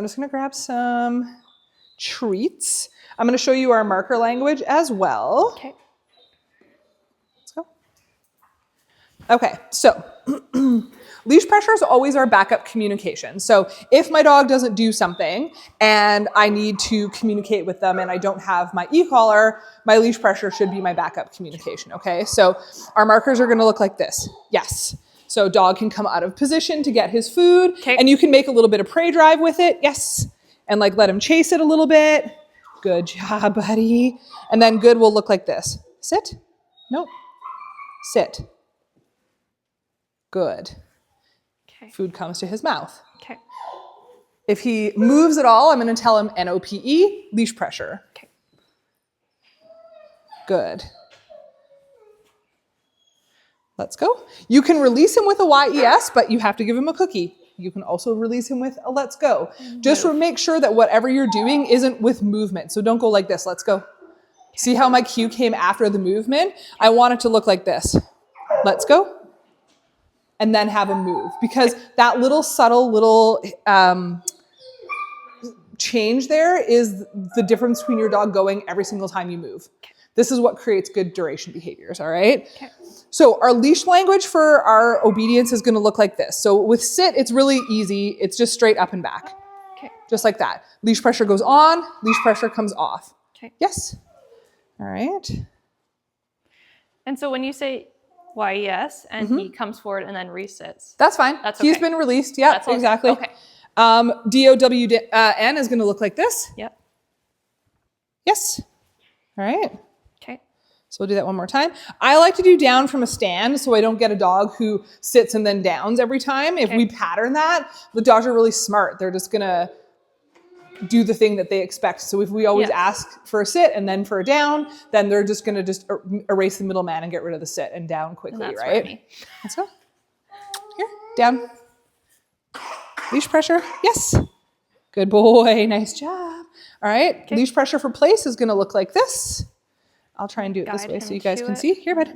I'm just gonna grab some treats. I'm gonna show you our marker language as well. Okay. Let's go. Okay, so leash pressure is always our backup communication. So if my dog doesn't do something and I need to communicate with them and I don't have my e-collar, my leash pressure should be my backup communication, okay? So our markers are gonna look like this. Yes. So dog can come out of position to get his food, and you can make a little bit of prey drive with it. Yes. And like let him chase it a little bit. Good job, buddy. And then good will look like this. Sit. Nope. Sit. Good. Okay. Food comes to his mouth. Okay. If he moves at all, I'm going to tell him NOPE, leash pressure. Okay. Good. Let's go. You can release him with a YES, but you have to give him a cookie. You can also release him with a let's go. Just to make sure that whatever you're doing isn't with movement. So don't go like this, let's go. See how my cue came after the movement? I want it to look like this. Let's go. And then have him move. Because that little subtle little change there is the difference between your dog going every single time you move. This is what creates good duration behaviors, all right? Okay. So our leash language for our obedience is gonna look like this. So with sit, it's really easy. It's just straight up and back. Okay. Just like that. Leash pressure goes on, leash pressure comes off. Okay. Yes. All right. And so when you say YES and he comes forward and then resits. That's fine. That's He's okay. been released. Yeah, That's okay. exactly. Okay. DOWN is gonna look like this. Yep. Yes. All right. Okay. So we'll do that one more time. I like to do down from a stand so I don't get a dog who sits and then downs every time. If we pattern that, the dogs are really smart. They're just gonna do the thing that they expect. So if we always ask for a sit and then for a down, then they're just gonna erase the middleman and get rid of the sit and down quickly, And that's right? Remy. Let's go. Here, down. Leash pressure, yes. Good boy, nice job. All right, leash pressure for place is gonna look like this. I'll try and do it this way so you guys can see. Here, bud.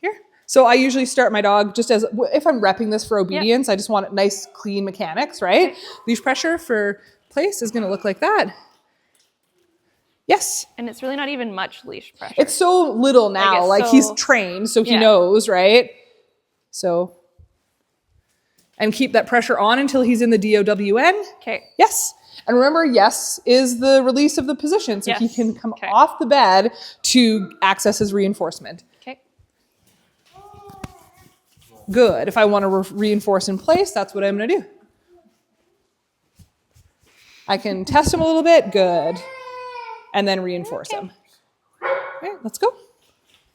Here. So I usually start my dog just as, if I'm repping this for obedience, I just want nice, clean mechanics, right? Leash pressure for place is gonna look like that. Yes. And it's really not even much leash pressure. It's so little now, like he's trained, so he knows, right? So, and keep that pressure on until he's in the DOWN. Okay. Yes. And remember, yes is the release of the position, so he can come off the bed to access his reinforcement. Okay. Good. If I want to reinforce in place, that's what I'm going to do. I can test him a little bit. Good. And then reinforce him. Okay, let's go.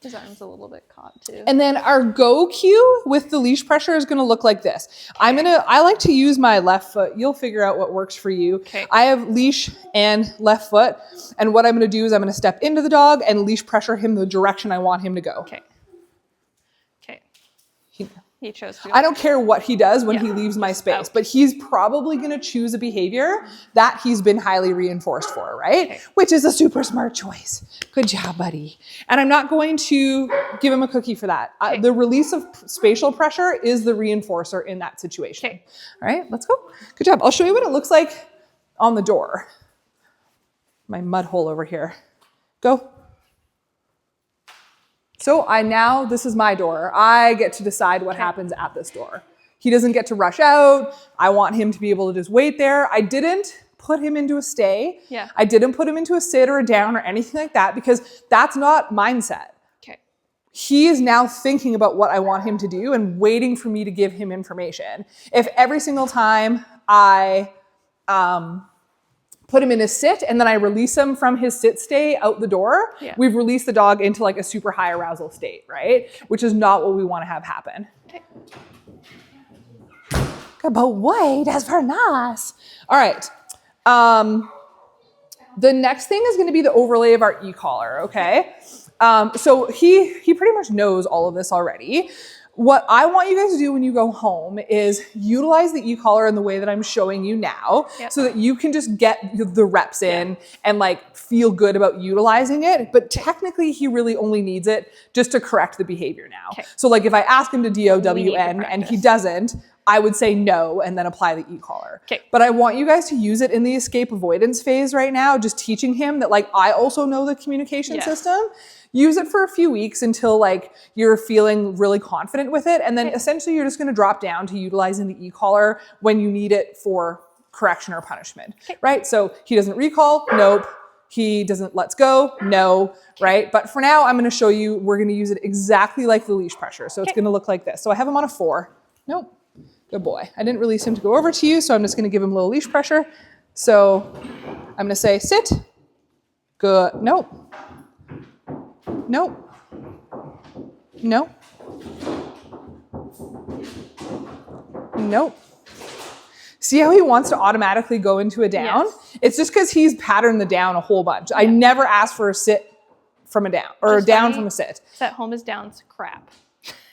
His arm's a little bit caught too. And then our go cue with the leash pressure is going to look like this. I like to use my left foot. You'll figure out what works for you. Okay. I have leash and left foot. And what I'm going to do is I'm going to step into the dog and leash pressure him the direction I want him to go. Okay. Okay. He chose to go. I don't care what he does when he leaves my space, but he's probably going to choose a behavior that he's been highly reinforced for, right? Okay. Which is a super smart choice. Good job, buddy. And I'm not going to give him a cookie for that. The release of spatial pressure is the reinforcer in that situation. Okay. All right, let's go. Good job. I'll show you what it looks like on the door. My mud hole over here. Go. So this is my door. I get to decide what happens at this door. He doesn't get to rush out. I want him to be able to just wait there. I didn't put him into a stay. Yeah. I didn't put him into a sit or a down or anything like that because that's not mindset. Okay. He is now thinking about what I want him to do and waiting for me to give him information. If every single time I put him in a sit and then I release him from his sit stay out the door, we've released the dog into like a super high arousal state, right? Which is not what we want to have happen. Okay. Good boy, that's very nice. All right. The next thing is going to be the overlay of our e-collar, okay? So he pretty much knows all of this already. What I want you guys to do when you go home is utilize the e-collar in the way that I'm showing you now so that you can just get the reps in and like feel good about utilizing it. But technically he really only needs it just to correct the behavior now. So like if I ask him to DOWN and he doesn't, I would say no and then apply the e-collar. Okay. But I want you guys to use it in the escape avoidance phase right now, just teaching him that like I also know the communication Yes. system. Use it for a few weeks until like you're feeling really confident with it. And then essentially you're just going to drop down to utilizing the e-collar when you need it for correction or punishment, right? So he doesn't recall, nope. He doesn't let's go, no, right? But for now, I'm going to show you, we're going to use it exactly like the leash pressure. So it's going to look like this. So I have him on a 4. Nope. Good boy. I didn't release him to go over to you, so I'm just going to give him a little leash pressure. So I'm going to say sit. Good. Nope. Nope. Nope. Nope. See how he wants to automatically go into a down? Yes. It's just because he's patterned the down a whole bunch. I never asked for a sit from a down or a Just down funny. from a sit. Set home is down's crap.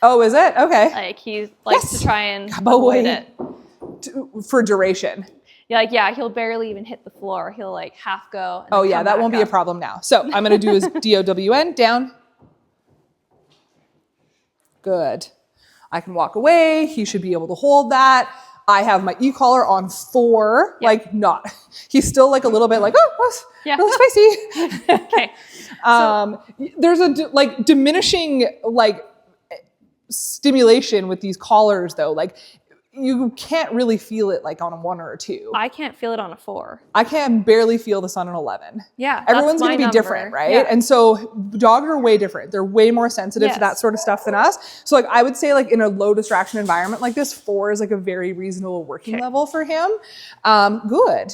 Oh, is it? Okay. Like he likes Yes. to try and Boy. avoid it. For duration. Yeah, he'll barely even hit the floor. He'll like half go. And Oh then yeah, come that back won't be a up. problem now. So I'm going to do his DOWN, down. Good. I can walk away. He should be able to hold that. I have my e-collar on 4, like not. He's still like a little bit like, oh, that's really spicy. Okay. There's a like diminishing like stimulation with these collars though. Like you can't really feel it like on a 1 or a 2. I can't feel it on a 4. I can barely feel this on an 11. Yeah. Everyone's going to be different, right? Yeah. And so dogs are way different. They're way more sensitive to Yes. that sort of stuff than us. So like I would say like in a low distraction environment like this, 4 is like a very reasonable working level for him. Good.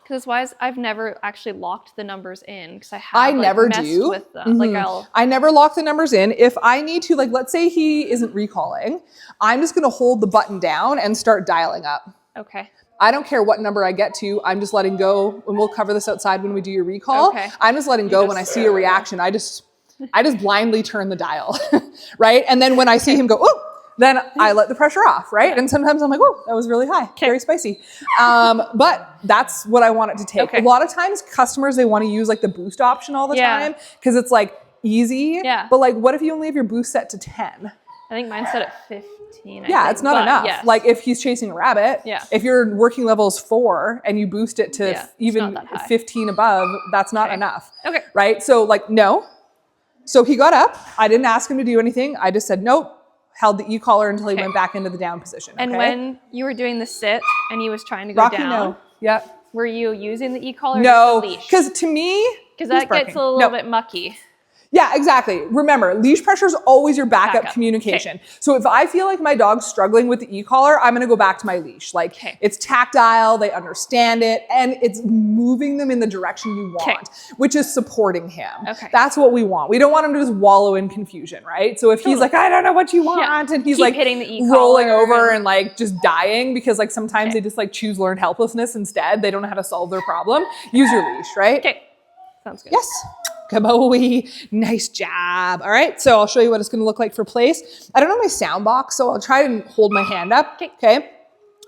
Because I've never actually locked the numbers in because I like, never messed do. with them. Like I never lock the numbers in. If I need to, like, let's say he isn't recalling, I'm just going to hold the button down and start dialing up. Okay. I don't care what number I get to. I'm just letting go, and we'll cover this outside when we do your recall. Okay. I'm just letting go when I see a reaction. I just blindly turn the dial, right? And then when I see him go, oh, then I let the pressure off, right? And sometimes I'm like, oh, that was really high, very spicy. But that's what I want it to take. Okay. A lot of times customers, they want to use like the boost option all the time because it's like easy. Yeah. But like, what if you only have your boost set to 10? I think mine's set at 15. Yeah, it's not enough. Yes. Like if he's chasing a rabbit, if your working level is 4 and you boost it to it's even not that high. 15 above, that's not enough. Okay. Right? So like, no. So he got up. I didn't ask him to do anything. I just said, nope. Held the e-collar until he went back into the down position. And okay? when you were doing the sit and he was trying to go Rocky, down, no. Yep. were you using the e-collar No, or the leash? because to me, Because that gets a little bit mucky. Yeah, exactly. Remember, leash pressure is always your backup Backup. communication. So if I feel like my dog's struggling with the e-collar, I'm going to go back to my leash. Like it's tactile, they understand it, and it's moving them in the direction you want, which is supporting him. Okay. That's what we want. We don't want him to just wallow in confusion, right? So if he's like, I don't know what you want, and he's Keep like hitting the e-collar rolling over and like just dying because like sometimes they just like choose learned helplessness instead. They don't know how to solve their problem. Use your leash, right? Okay. Sounds good. Yes. Kabowie. Nice job. All right. So I'll show you what it's going to look like for place. I don't know my sound box, so I'll try and hold my hand up. Okay.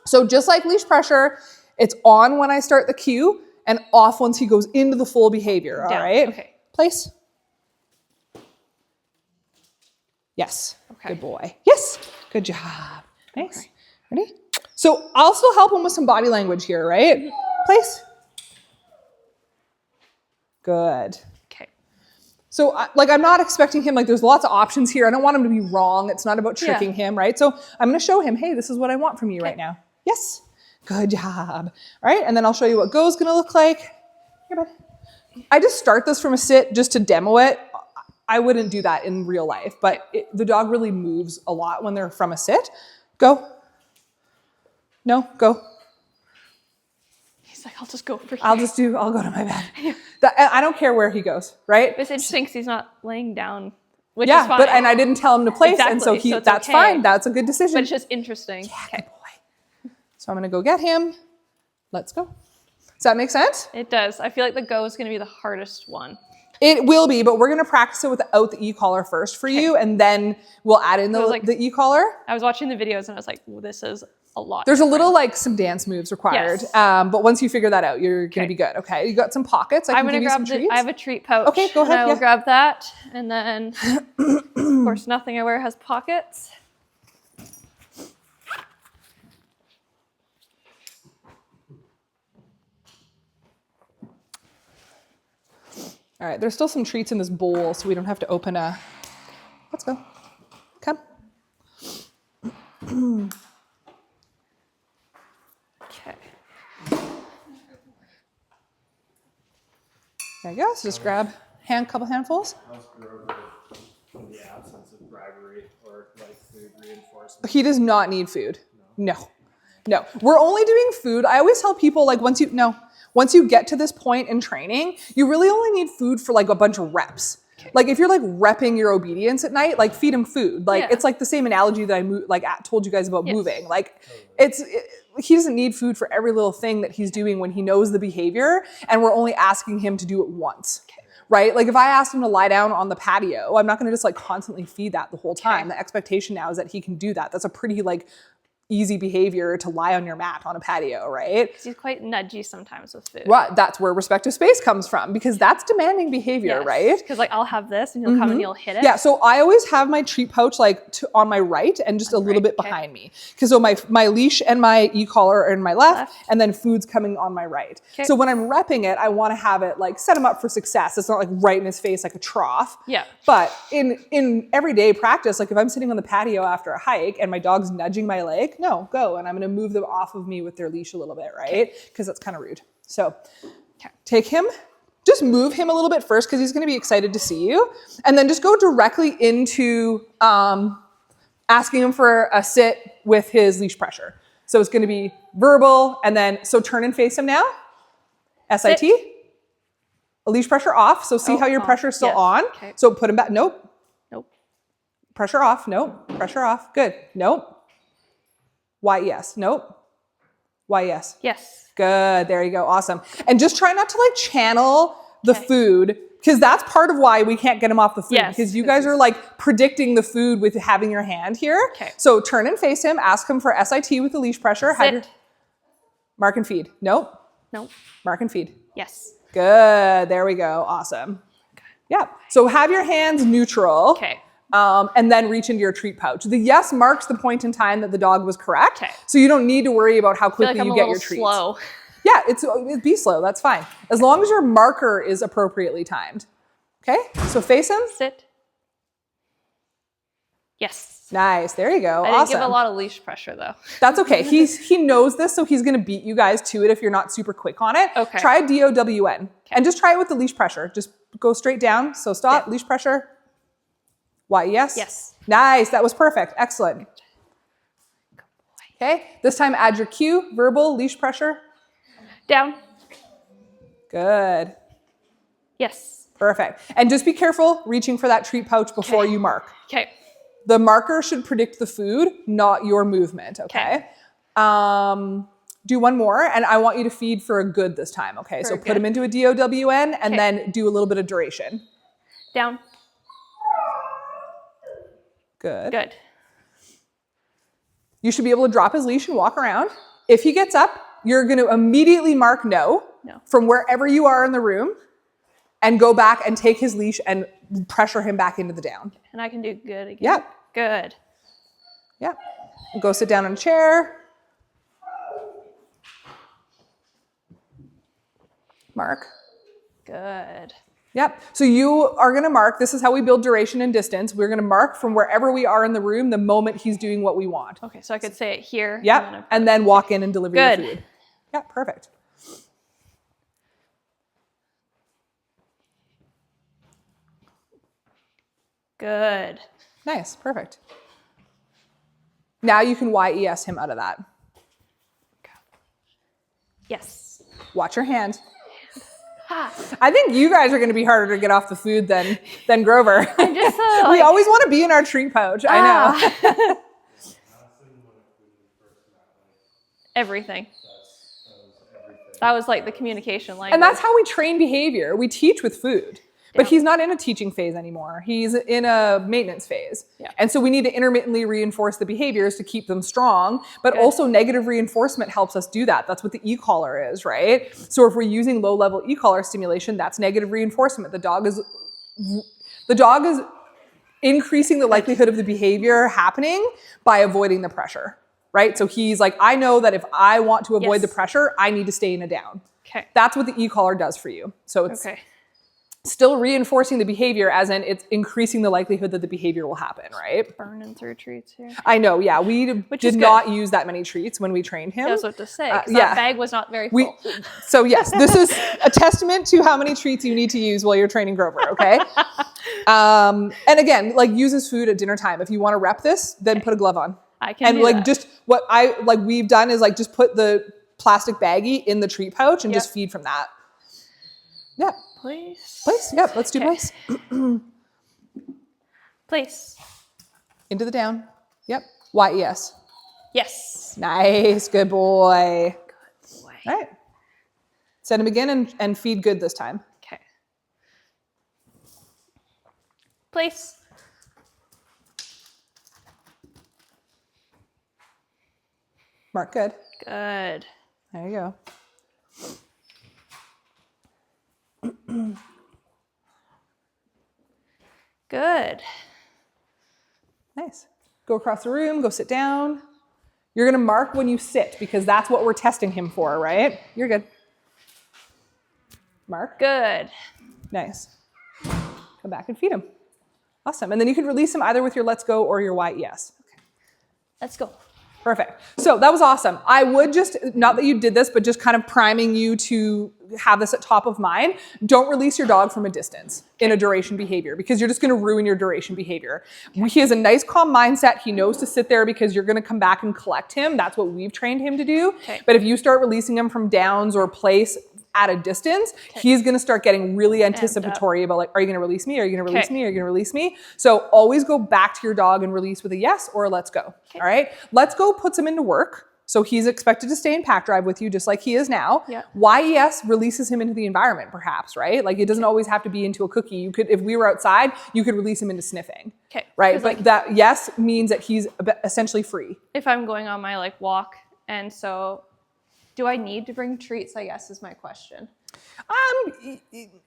So just like leash pressure, it's on when I start the cue and off once he goes into the full behavior. All right. Okay. Place. Yes. Okay. Good boy. Yes. Good job. Nice. Okay. Ready? So I'll still help him with some body language here, right? Place. Good. Okay. So like I'm not expecting him, like there's lots of options here. I don't want him to be wrong. It's not about tricking him, right? So I'm going to show him, hey, this is what I want from you right now. Yes. Good job. All right. And then I'll show you what go's going to look like. Here, bud. I just start this from a sit just to demo it. I wouldn't do that in real life, but the dog really moves a lot when they're from a sit. Go. No, go. He's like, I'll just go for here. I'll go to my bed. I don't care where he goes, right? It's interesting because he's not laying down, which is fine. But I didn't tell him to place, and so Exactly, so it's that's okay. fine. That's a good decision. But it's just interesting. Yeah, good boy. So I'm gonna go get him. Let's go. Does that make sense? It does. I feel like the go is going to be the hardest one. It will be, but we're gonna practice it without the e-collar first for you, and then we'll add in the e-collar. I was watching the videos and I was like, well, this is a lot. There's a little like some dance moves required, Yes. but once you figure that out, you're gonna be good. Okay, you got some pockets. I I'm can going give to you some grab treats. I have a treat pouch. Okay, go ahead, And I will yeah. grab that. And then, of course, nothing I wear has pockets. All right, there's still some treats in this bowl, so we don't have to open a... Let's go. Come. Okay. There you go. So just grab couple handfuls. How's Grover in the absence of bribery or like food reinforcement? He does not need food. No. We're only doing food. I always tell people, like, once you get to this point in training, you really only need food for like a bunch of reps. Okay. Like if you're like repping your obedience at night, like feed him food. Like it's like the same analogy that I told you guys about moving. Like he doesn't need food for every little thing that he's doing when he knows the behavior, and we're only asking him to do it once. Right? Like if I asked him to lie down on the patio, I'm not going to just like constantly feed that the whole time. The expectation now is that he can do that. That's a pretty like easy behavior to lie on your mat on a patio, right? He's quite nudgy sometimes with food. Right. That's where respective space comes from, because that's demanding behavior, right? Because like I'll have this and you'll come and you'll hit it. Yeah, so I always have my treat pouch like on my right and just a little bit behind me. Because so my leash and my e-collar are in my left, and then food's coming on my right. So when I'm repping it, I want to have it like set him up for success. It's not like right in his face like a trough. Yeah. But in everyday practice, like if I'm sitting on the patio after a hike and my dog's nudging my leg, no, go. And I'm going to move them off of me with their leash a little bit, right? Because that's kind of rude. So take him. Just move him a little bit first because he's going to be excited to see you. And then just go directly into asking him for a sit with his leash pressure. So it's going to be verbal, and then, so turn and face him now. SIT. Sit. A leash pressure off. So see how your pressure is still on. Okay. So put him back. Nope. Pressure off. Nope. Pressure off. Good. Nope. Why yes. Nope. Why yes. Yes. Good. There you go. Awesome. And just try not to like channel the food, because that's part of why we can't get him off the food, because you guys are like predicting the food with having your hand here. Okay. So turn and face him. Ask him for SIT with the leash pressure. Sit. Mark and feed. Nope. Nope. Mark and feed. Yes. Good. There we go. Awesome. Yeah. So have your hands neutral. Okay. And then reach into your treat pouch. The yes marks the point in time that the dog was correct. Okay. So you don't need to worry about how I feel quickly like I'm you a get little your treats. slow. Yeah, it'd be slow. That's fine. As long as your marker is appropriately timed. Okay, so face him. Sit. Yes. Nice. There you go. I didn't Awesome. give a lot of leash pressure though. That's okay. He knows this, so he's going to beat you guys to it if you're not super quick on it. Okay. Try DOWN. And just try it with the leash pressure. Just go straight down. So stop. Leash pressure. Why, yes? Yes. Nice. That was perfect. Excellent. Okay. This time add your cue. Verbal, leash pressure. Down. Good. Yes. Perfect. And just be careful reaching for that treat pouch before you mark. Okay. The marker should predict the food, not your movement, okay? Do one more, and I want you to feed for a good this time, okay? So put him into a DOWN, and then do a little bit of duration. Down. Good. Good. You should be able to drop his leash and walk around. If he gets up, you're going to immediately mark no from wherever you are in the room, and go back and take his leash and pressure him back into the down. And I can do good again. Yep. Good. Yep. Go sit down in a chair. Mark. Good. Yep. So you are going to mark. This is how we build duration and distance. We're going to mark from wherever we are in the room the moment he's doing what we want. Okay, so I could say it here. Yep. And then walk in and deliver your Good. food. Yeah, perfect. Good. Nice. Perfect. Now you can YES him out of that. Yes. Watch your hand. I think you guys are going to be harder to get off the food than Grover. I'm just We always want to be in our treat pouch. I know. Everything. That was like the communication language. And that's how we train behavior. We teach with food. But he's not in a teaching phase anymore. He's in a maintenance phase. Yeah. And so we need to intermittently reinforce the behaviors to keep them strong. But also negative reinforcement helps us do that. That's what the e-collar is, right? So if we're using low-level e-collar stimulation, that's negative reinforcement. The dog is increasing the likelihood of the behavior happening by avoiding the pressure, right? So he's like, I know that if I want to avoid the pressure, I need to stay in a down. Okay. That's what the e-collar does for you. So it's still reinforcing the behavior, as in it's increasing the likelihood that the behavior will happen, right? Burning through treats here. I know, yeah. We Which did is good. not use that many treats when we trained him. I was about to say, 'cause yeah. that bag was not very full. So yes, this is a testament to how many treats you need to use while you're training Grover, okay? And again, like use his food at dinner time. If you want to rep this, then put a glove on. I can And do like that. just what we've done is like just put the plastic baggie in the treat pouch and just feed from that. Yeah. Place. Yep. Let's do place. Place. Into the down. Yep. YES. Yes. Nice. Good boy. Good boy. All right. Send him again and feed good this time. Okay. Place. Mark, good. Good. There you go. Good. Nice. Go across the room, go sit down. You're gonna mark when you sit because that's what we're testing him for, right? You're good. Mark. Good. Nice. Come back and feed him. Awesome. And then you can release him either with your let's go or your YES. Okay. Let's go. Perfect. So that was awesome. I would just, not that you did this, but just kind of priming you to have this at top of mind. Don't release your dog from a distance in a duration behavior because you're just going to ruin your duration behavior. He has a nice calm mindset. He knows to sit there because you're going to come back and collect him. That's what we've trained him to do. Okay. But if you start releasing him from downs or place at a distance, he's going to start getting really anticipatory about like, are you going to release me? Are you going to release me? Are you going to release me? So always go back to your dog and release with a yes or a let's go. All right. Let's go puts him into work. So he's expected to stay in pack drive with you just like he is now. Yeah. YES releases him into the environment perhaps, right? Like it doesn't always have to be into a cookie. You could, if we were outside, you could release him into sniffing. Okay. Right. 'Cause, But like, that yes means that he's essentially free. if I'm going on my like walk, and so do I need to bring treats, I guess is my question.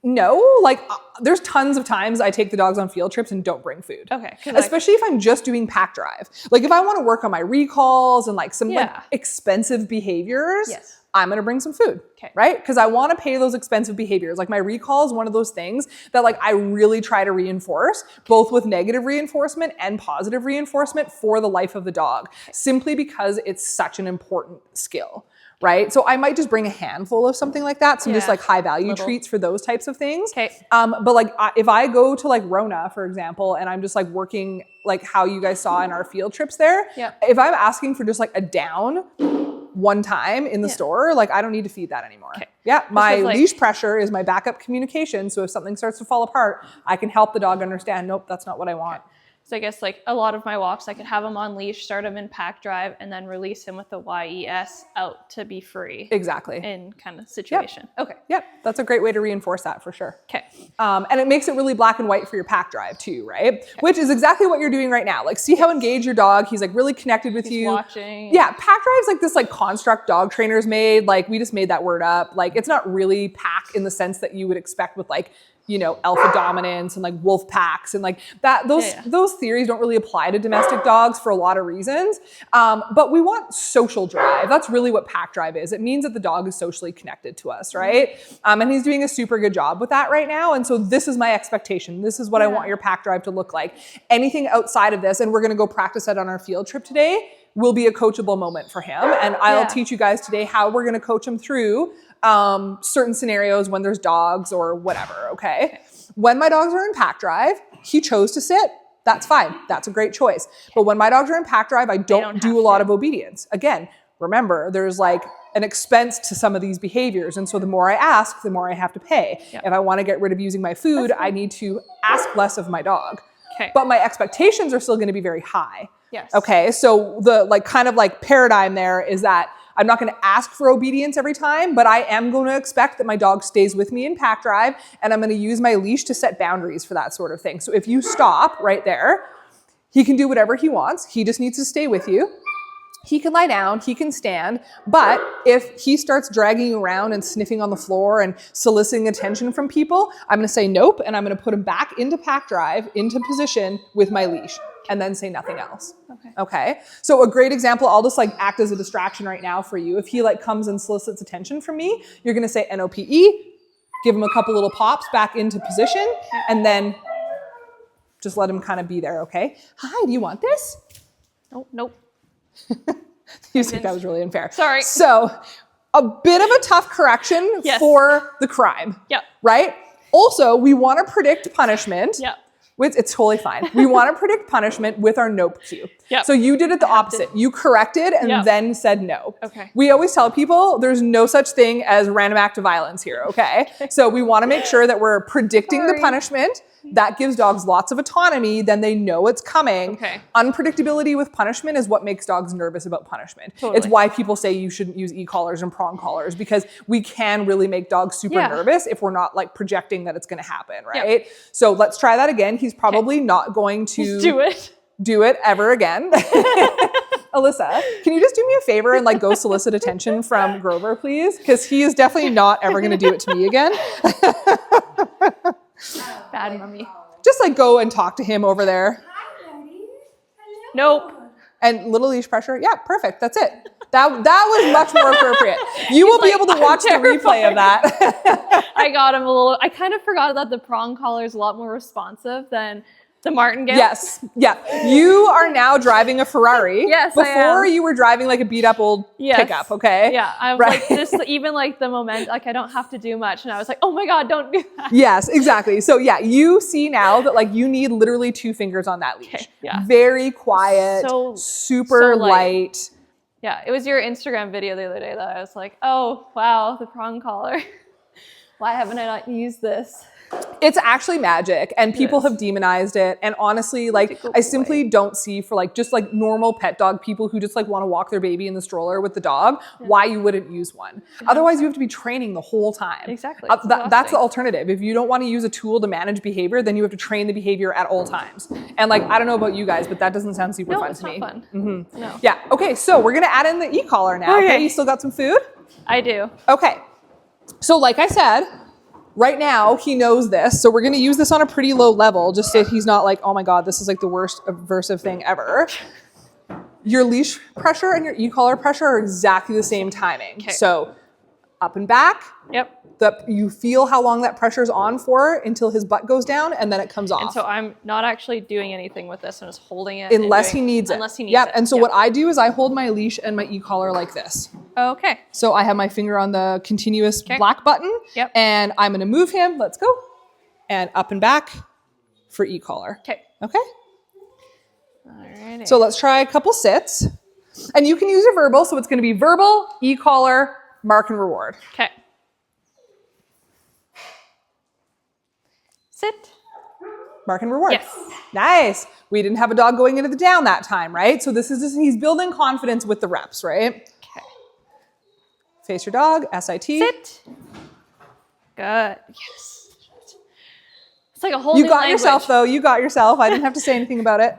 No, like there's tons of times I take the dogs on field trips and don't bring food. Okay. Especially if I'm just doing pack drive. Like if I want to work on my recalls and like some like Yeah. expensive behaviors, Yes. I'm going to bring some food. Okay. Right? Because I want to pay those expensive behaviors. Like my recall is one of those things that like I really try to reinforce both with negative reinforcement and positive reinforcement for the life of the dog, simply because it's such an important skill. Right? So I might just bring a handful of something like that. Some just Yeah. like high value Little. treats for those types of things. Okay. But like if I go to like Rona, for example, and I'm just like working like how you guys saw in our field trips there, Yeah. if I'm asking for just like a down one time in the Yeah. store, like I don't need to feed that anymore. Okay. Yeah, my was, like- leash pressure is my backup communication. So if something starts to fall apart, I can help the dog understand, nope, that's not what I want. So I guess like a lot of my walks, I could have him on leash, start him in pack drive, and then release him with the YES out to be free Exactly. in kind of situation. Okay. Yep, that's a great way to reinforce that for sure. Okay. And it makes it really black and white for your pack drive too, right? Which is exactly what you're doing right now. Like see how engaged your dog, he's like really connected with you. Watching. Yeah, pack drive's like this like construct dog trainers made. Like we just made that word up. Like it's not really pack in the sense that you would expect with like, you know, alpha dominance and like wolf packs and like that. Those theories don't really apply to domestic dogs for a lot of reasons. But we want social drive. That's really what pack drive is. It means that the dog is socially connected to us, right? And he's doing a super good job with that right now. And so this is my expectation. This is what I want your pack drive to look like. Anything outside of this, and we're going to go practice that on our field trip today, will be a coachable moment for him. And I'll teach you guys today how we're going to coach him through certain scenarios when there's dogs or whatever, okay? When my dogs are in pack drive, he chose to sit. That's fine. That's a great choice. But when my dogs are in pack drive, I don't do a lot of obedience. Again, remember, there's like an expense to some of these behaviors. And so the more I ask, the more I have to pay. Yep. If I want to get rid of using my food, I need to ask less of my dog. Okay. But my expectations are still going to be very high. Yes. Okay. So the like kind of like paradigm there is that I'm not going to ask for obedience every time, but I am going to expect that my dog stays with me in pack drive, and I'm going to use my leash to set boundaries for that sort of thing. So if you stop right there, he can do whatever he wants. He just needs to stay with you. He can lie down, he can stand, but if he starts dragging you around and sniffing on the floor and soliciting attention from people, I'm going to say nope, and I'm going to put him back into pack drive, into position with my leash, and then say nothing else. Okay. So a great example, I'll just like act as a distraction right now for you. If he like comes and solicits attention from me, you're going to say NOPE, give him a couple little pops back into position, and then just let him kind of be there, okay? Hi, do you want this? Nope. You think that was really unfair. Sorry. So a bit of a tough correction Yes. for the crime, Yep. right? Also, we want to predict punishment. Yep. It's totally fine. We want to predict punishment with our nope cue. Yep. So you did it the opposite. You corrected and Yep. then said no. Okay. We always tell people there's no such thing as random act of violence here, okay? So we want to make sure that we're predicting the Sorry. punishment. That gives dogs lots of autonomy. Then they know it's coming. Okay. Unpredictability with punishment is what makes dogs nervous about punishment. Totally. It's why people say you shouldn't use e-collars and prong collars, because we can really make dogs super Yeah. nervous if we're not like projecting that it's going to happen, right? So let's try that again. He's probably not going to Just do it. do it ever again. Alyssa, can you just do me a favor and like go solicit attention from Grover, please? Because he is definitely not ever going to do it to me again. Bad mummy. Just like go and talk to him over there. Nope. And little leash pressure. Yeah, perfect. That's it. That was much more appropriate. You will be like, able to "I'm watch the replay of that. I got him a little. I kind of forgot that the prong collar is a lot more responsive than the martingale. Yes. Yeah. You are now driving a Ferrari. Yes, I Before am. you were driving like a beat up old Yes. pickup. Okay. Yeah, I was Right. like this. Even like the moment, like I don't have to do much, and I was like, oh my god, don't do that. Yes, exactly. So yeah, you see now that like you need literally 2 fingers on that leash. Okay, yeah. Very quiet, So- super so light. light. Yeah, it was your Instagram video the other day that I was like, oh wow, the prong collar. Why haven't I not used this? It's actually magic, and people Yes. have demonized it. And honestly, like Good I simply don't see for like just like normal pet dog people who just like want to walk their baby in the stroller with the dog, why you wouldn't use one. Otherwise, you have to be training the whole time. Exactly. It's That's the exhausting. alternative. If you don't want to use a tool to manage behavior, then you have to train the behavior at all times. And like I don't know about you guys, but that doesn't sound super No, fun it's to not me. fun. No, Yeah. Okay. So we're gonna add in the e-collar now. Okay. Okay. You still got some food? I do. Okay. So like I said, right now he knows this. So we're gonna use this on a pretty low level, just so he's not like, oh my god, this is like the worst aversive thing ever. Your leash pressure and your e-collar pressure are exactly the same timing. Okay. So up and back. Yep. You feel how long that pressure's on for until his butt goes down, and then it comes off. And so I'm not actually doing anything with this. I'm just holding it. and unless he doing- needs it. Unless he needs Yep. it. And so Yep. what I do is I hold my leash and my e-collar like this. Okay. So I have my finger on the continuous Okay. black button. Yep. And I'm going to move him. Let's go. And up and back for e-collar. Okay. Okay. Alrighty. So let's try a couple sits. And you can use your verbal. So it's going to be verbal, e-collar, mark and reward. Okay. Sit. Mark and reward. Yes. Nice. We didn't have a dog going into the down that time, right? So this is just, he's building confidence with the reps, right? Okay. Face your dog, SIT. Sit. Good. Yes. It's like a whole You new got language. yourself though. You got yourself. I didn't have to say anything about it.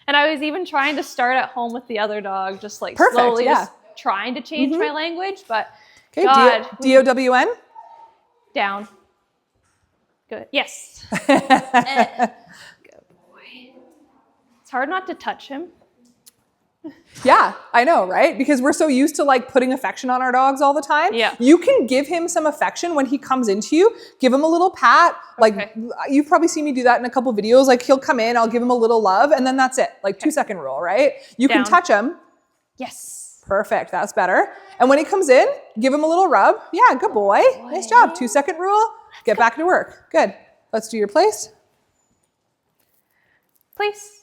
And I was even trying to start at home with the other dog, just like Perfect, slowly yeah. just trying to change my language, but Okay. God. DOWN. Down. Good. Yes. Good boy. It's hard not to touch him. Yeah, I know, right? Because we're so used to like putting affection on our dogs all the time. Yeah. You can give him some affection when he comes into you. Give him a little pat. Like Okay. you've probably seen me do that in a couple videos. Like he'll come in, I'll give him a little love, and then that's it. Like 2-second rule, right? You can Down. touch him. Yes. Perfect. That's better. And when he comes in, give him a little rub. Yeah, good boy. Nice job. 2-second rule. Get back to work. Good. Let's do your place. Please.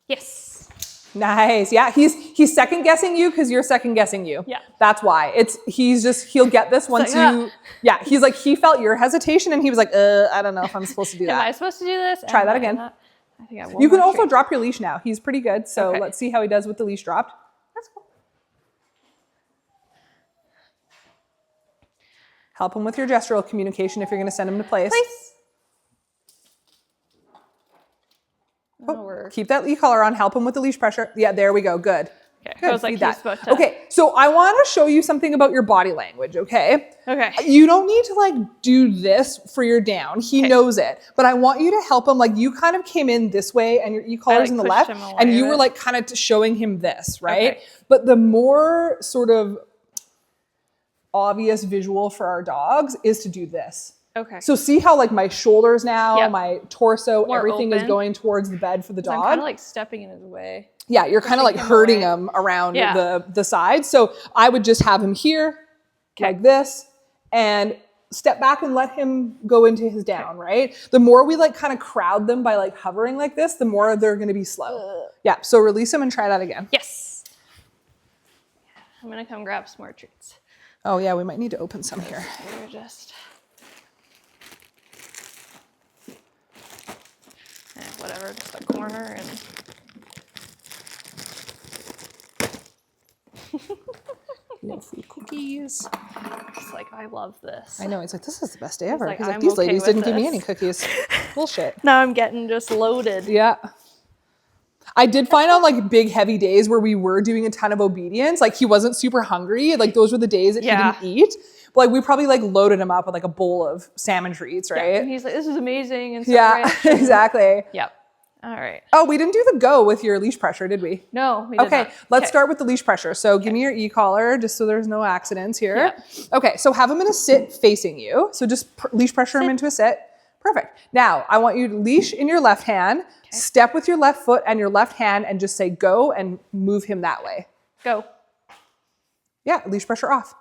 Yes. Nice. Yeah, he's second guessing you because you're second guessing you. Yeah. That's why. He'll get this once like, you yeah, he's like he felt your hesitation and he was like, I don't know if I'm supposed to do Am I that. supposed to do this? Try Am that I again. not? I think I have one You can more also treat. drop your leash now. He's pretty good. So Okay. let's see how he does with the leash dropped. That's cool. Help him with your gestural communication if you're going to send him to place. Please. Oh, No, we're- keep that e-collar on. Help him with the leash pressure. Yeah, there we go. Good. Okay. Good. I was like, Feed he's that. about to. Okay, so I want to show you something about your body language, okay? Okay. You don't need to like do this for your down. He Okay. knows it. But I want you to help him. Like you kind of came in this way and your e-collar's like, in the pushed left. him away And you a were bit. like kind of showing him this, right? Okay. But the more sort of obvious visual for our dogs is to do this. Okay. So see how like my shoulders now, Yeah. my torso, More everything is open. going towards the bed for the I'm dog. kind of like stepping in his way. Yeah, you're kind of like pushing him hurting away. him around Yeah. the sides. So I would just have him here, like this, and step back and let him go into his down, right? The more we like kind of crowd them by like hovering like this, the more they're going to be slow. Yeah, so release him and try that again. Yes. I'm gonna come grab some more treats. Oh yeah, we might need to open some here. We're just whatever, just a corner and Little food cookies. it's like I love this. I know, it's like, this is the best day ever. like, He's like, "I'm these okay ladies with didn't give me this." any cookies. Bullshit. Now I'm getting just loaded. Yeah. I did find on like big heavy days where we were doing a ton of obedience, like he wasn't super hungry. Like those were the days that Yeah. he didn't eat. But like we probably like loaded him up with like a bowl of salmon treats, And right? he's like, this is amazing and so Yeah, rich. And- exactly. Yep. All right. Oh, we didn't do the go with your leash pressure, did we? No, we did Okay, not. let's Okay. start with the leash pressure. So give me your e-collar just so there's no accidents here. Yeah. Okay, so have him in a sit facing you. So just leash pressure him into a sit. Perfect. Now, I want you to leash in your left hand, step with your left foot and your left hand and just say go and move him that way. Go. Yeah, leash pressure off.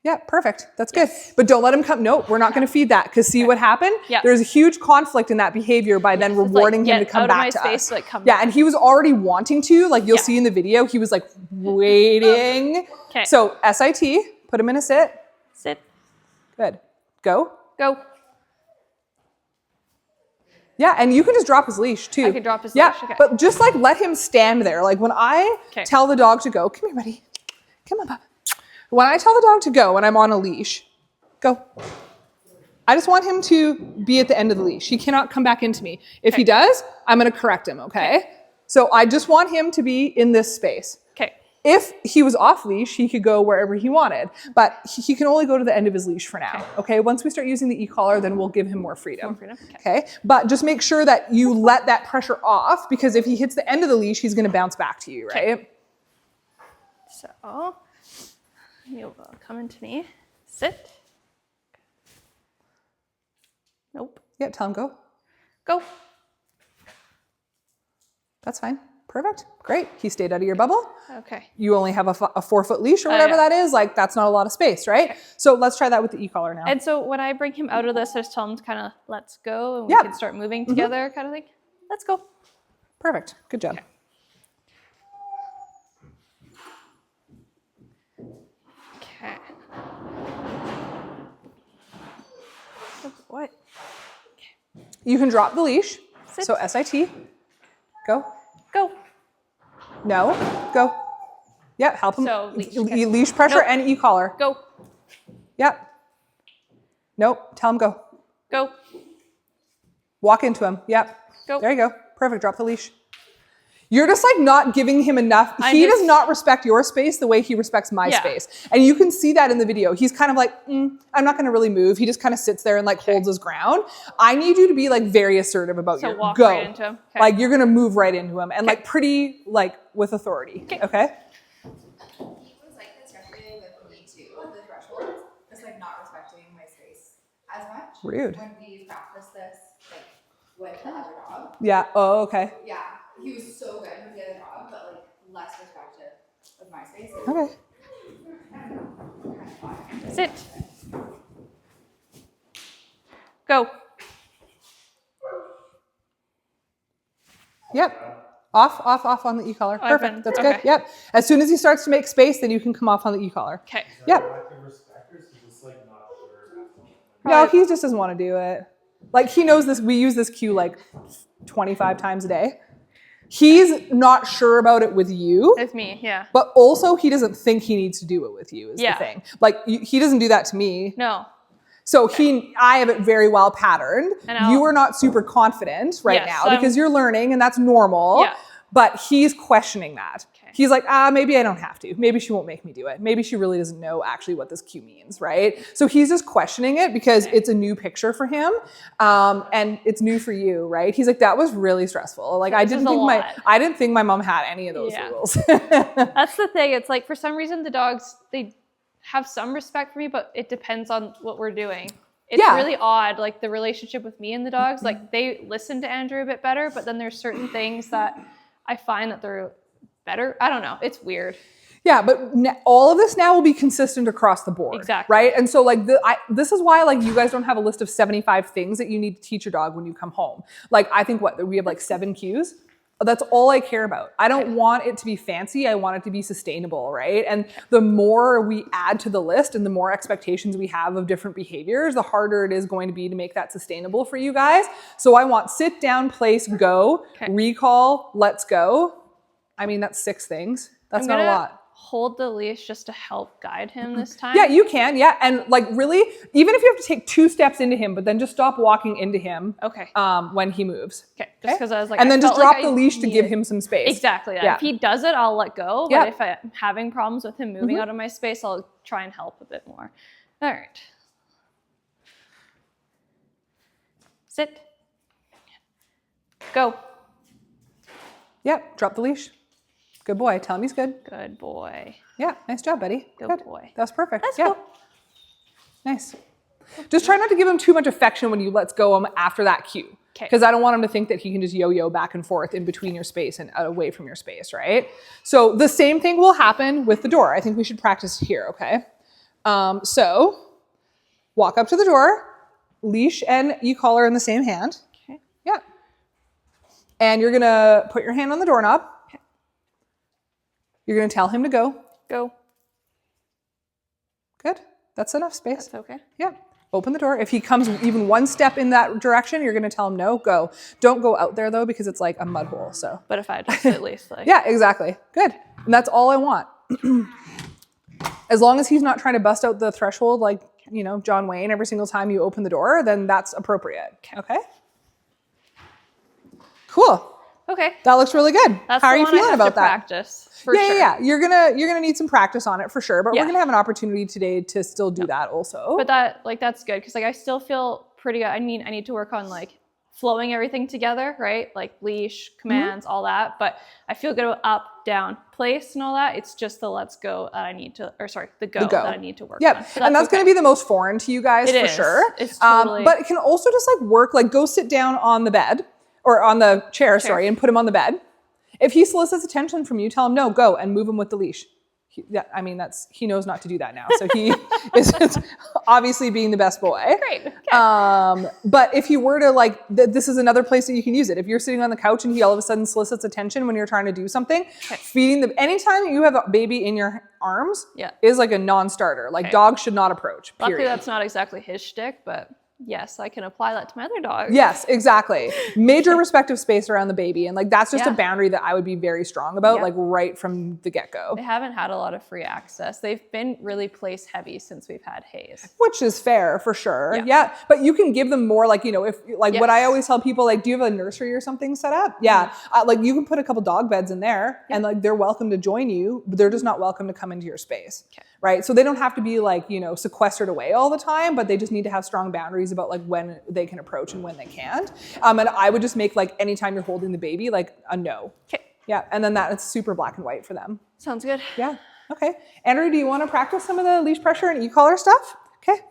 Yeah, perfect. That's good. But don't let him come. No, we're not going to feed that because see what happened? Yeah. There's a huge conflict in that behavior by then It's like, rewarding him to get come out of my back to space, us. like, come Yeah, back. and he was already wanting to. Like you'll Yeah. see in the video, he was like waiting. Okay. So SIT, put him in a sit. Sit. Good. Go. Go. Yeah, and you can just drop his leash too. I could drop his yeah, leash, okay. but just like let him stand there. Like when I Okay. tell the dog to go, come here, buddy. Come on, bub. When I tell the dog to go and I'm on a leash, go. I just want him to be at the end of the leash. He cannot come back into me. If he does, I'm going to correct him, okay? So I just want him to be in this space. Okay. If he was off leash, he could go wherever he wanted, but he can only go to the end of his leash for now. Okay. Once we start using the e-collar, then we'll give him more freedom. More freedom, Okay. But just make sure that you let that pressure off because if he hits the end of the leash, he's going to bounce back to you, right? So you'll come into me. Sit. Nope. Yeah. Tell him go. Go. That's fine. Perfect. Great. He stayed out of your bubble. Okay. You only have a 4-foot leash or whatever yeah. that is. Like that's not a lot of space, right? So let's try that with the e-collar now. And so when I bring him out of this, I just tell him to kind of let's go and we Yeah. can start moving together kind of thing. Let's go. Perfect. Good job. Okay. What? You can drop the leash. Sit. So SIT. Go. Go. No. Go. Yeah, help him. So leash, E- okay. leash pressure Nope. and e-collar. Go. Yep. Nope. Tell him go. Go. Walk into him. Yep. Go. There you go. Perfect. Drop the leash. You're just like not giving him enough. I'm He does just- not respect your space the way he respects my Yeah. space. And you can see that in the video. He's kind of like, I'm not going to really move. He just kind of sits there and like holds his ground. I need you to be like very assertive about So your walk go. right into him. Okay. Like you're going to move right into him and like pretty like with authority. Okay. Okay. He was like this yesterday with me too, the threshold. Just like not respecting my space as much. Rude. When we practiced this, like with the other dog. Yeah. Oh, okay. Yeah, he was so good with the other dog, but like less respective of my space. Okay. Sit. Go. Yep. Off on the e-collar. I've Perfect. been- That's okay. good. Yep. As soon as he starts to make space, then you can come off on the e-collar. Okay. Yep. Lack of respect, or is he just like not sure? No, he just doesn't want to do it. Like he knows this. We use this cue like 25 times a day. He's not sure about it with you, It's me. Yeah. but also he doesn't think he needs to do it with you is Yeah. the thing. Like he doesn't do that to me. No. So I have it very well patterned. And I'll- You are not super confident right Yes, now I'm- because you're learning and that's normal. Yeah. But he's questioning that. Okay. He's like, maybe I don't have to. Maybe she won't make me do it. Maybe she really doesn't know actually what this cue means, right? So he's just questioning it because it's a new picture for him, and it's new for you, right? He's like, that was really stressful. Like I This didn't is a think lot. I didn't think my mom had any of those Yeah. rules. That's the thing. It's like for some reason the dogs they have some respect for me, but it depends on what we're doing. It's Yeah. really odd, like the relationship with me and the dogs. Like they listen to Andrew a bit better, but then there's certain things that I find that they're better. I don't know. It's weird. Yeah, but all of this now will be consistent across the board. Exactly. Right? And so like this is why like you guys don't have a list of 75 things that you need to teach your dog when you come home. Like I think we have like 7 cues. That's all I care about. I don't want it to be fancy. I want it to be sustainable, right? And the more we add to the list and the more expectations we have of different behaviors, the harder it is going to be to make that sustainable for you guys. So I want sit down, place, go, recall, let's go. I mean, that's 6 things. That's not a lot. Hold the leash just to help guide him this time. Yeah, you can. Yeah. And like really, even if you have to take 2 steps into him, but then just stop walking into him Okay. when he moves. Okay. Just because I was like, and I then just felt like drop the I leash to give needed- him some space. Exactly. Yeah. If he does it, I'll let go. But Yeah. if I'm having problems with him moving out of my space, I'll try and help a bit more. All right. Sit. Go. Yep. Drop the leash. Good boy. Tell him he's good. Good boy. Yeah. Nice job, buddy. Good boy. That was perfect. Let's yeah. go. Nice. Just try not to give him too much affection when you let's go him after that cue. 'Kay. Because I don't want him to think that he can just yo-yo back and forth in between your space and away from your space, right? So the same thing will happen with the door. I think we should practice here, okay? So walk up to the door, leash and e-collar in the same hand. Okay. Yeah. And you're gonna put your hand on the doorknob. You're gonna tell him to go. Go. Good. That's enough space. That's okay. Yeah. Open the door. If he comes even 1 step in that direction, you're going to tell him no, go. Don't go out there though, because it's like a mud hole. So But if I just at least like. yeah, exactly. Good. And that's all I want. As long as he's not trying to bust out the threshold like, you know, John Wayne every single time you open the door, then that's appropriate. Okay. Cool. Okay. That looks really good. That's How are the you one I feeling have about to that? practice for Yeah, sure. yeah. You're gonna need some practice on it for sure, but Yeah. we're gonna have an opportunity today to still do that also. But that's good because like I still feel pretty good. I mean, I need to work on like flowing everything together, right? Like leash, commands, all that. But I feel good with up, down, place, and all that. It's just the let's go that I need to, the go that I need to work Yep. on. So And that's going to be the most foreign to you guys It for is. sure. It's totally- but it can also just like work, like go sit down on the bed or on the chair, sorry, and put him on the bed. If he solicits attention from you, tell him no, go, and move him with the leash. I mean, he knows not to do that now. So he is obviously being the best boy. Great. Okay. But if you were to like, this is another place that you can use it. If you're sitting on the couch and he all of a sudden solicits attention when you're trying to do something, anytime you have a baby in your arms is like a non-starter. Like dogs should not approach, period. Luckily, that's not exactly his shtick, but yes, I can apply that to my other dogs. Yes, exactly. Major respective space around the baby. And like, that's just a boundary that I would be very strong about, like right from the get-go. They haven't had a lot of free access. They've been really place heavy since we've had Hayes. Which is fair for sure. Yeah. But you can give them more like, you know, if like what I always tell people, like, do you have a nursery or something set up? Yeah. Like you can put a couple dog beds in there and like they're welcome to join you, but they're just not welcome to come into your space. Right. So they don't have to be like, you know, sequestered away all the time, but they just need to have strong boundaries about like when they can approach and when they can't. And I would just make like anytime you're holding the baby, like a no. Okay. Yeah. And then it's super black and white for them. Sounds good. Yeah. Okay. Andrew, do you want to practice some of the leash pressure and e-collar stuff? Okay.